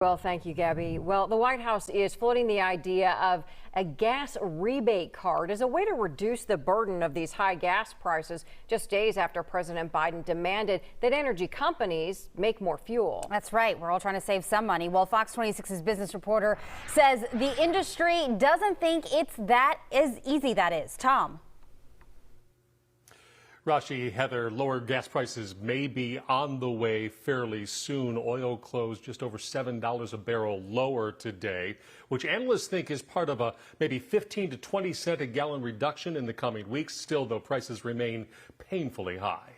Well, thank you, Gabby. Well, the White House is floating the idea of a gas rebate card as a way to reduce the burden of these high gas prices just days after President Biden demanded that energy companies make more fuel. That's right. We're all trying to save some money. Well, Fox 26's business reporter says the industry doesn't think it's that as easy that is. Tom. Rashi, Heather, lower gas prices may be on the way fairly soon. Oil closed just over $7 a barrel lower today, which analysts think is part of a maybe 15 to 20 cent a gallon reduction in the coming weeks. Still, though, prices remain painfully high.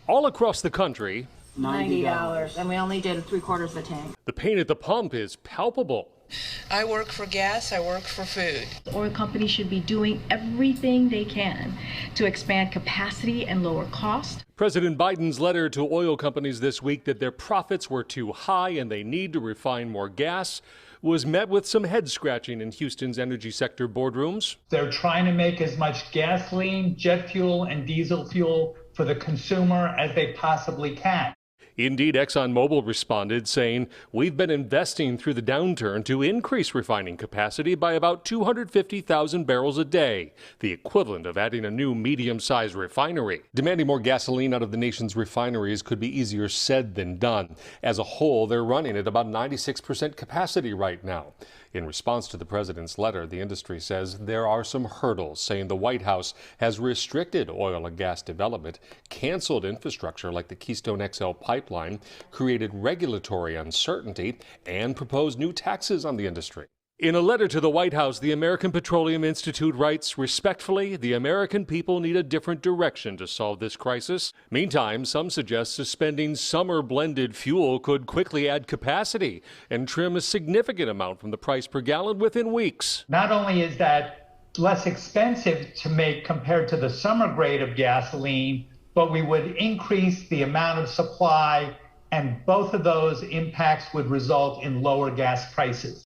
All across the country, $90, and we only did 3/4 a tank. the pain at the pump is palpable. I work for gas, I work for food. Oil companies should be doing everything they can to expand capacity and lower cost. President Biden's letter to oil companies this week that their profits were too high and they need to refine more gas was met with some head scratching in Houston's energy sector boardrooms. They're trying to make as much gasoline, jet fuel, and diesel fuel for the consumer as they possibly can. Indeed, ExxonMobil responded, saying, "We've been investing through the downturn to increase refining capacity by about 250,000 barrels a day, the equivalent of adding a new medium-sized refinery." Demanding more gasoline out of the nation's refineries could be easier said than done. As a whole, they're running at about 96% capacity right now. In response to the president's letter, the industry says there are some hurdles, saying the White House has restricted oil and gas development, canceled infrastructure like the Keystone XL pipeline, created regulatory uncertainty, and proposed new taxes on the industry. In a letter to the White House, the American Petroleum Institute writes, "Respectfully, the American people need a different direction to solve this crisis." Meantime, some suggest suspending summer blended fuel could quickly add capacity and trim a significant amount from the price per gallon within weeks. Not only is that less expensive to make compared to the summer grade of gasoline, but we would increase the amount of supply, and both of those impacts would result in lower gas prices.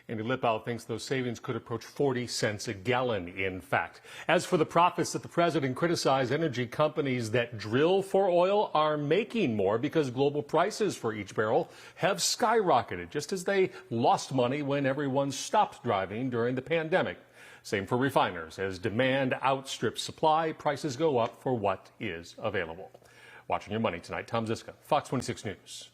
Andy Lippow thinks those savings could approach 40 cents a gallon, in fact. As for the profits that the president criticized, energy companies that drill for oil are making more because global prices for each barrel have skyrocketed, just as they lost money when everyone stopped driving during the pandemic. Same for refiners. As demand outstrips supply, prices go up for what is available. Watching Your Money tonight, Tom Ziska, Fox 26 News.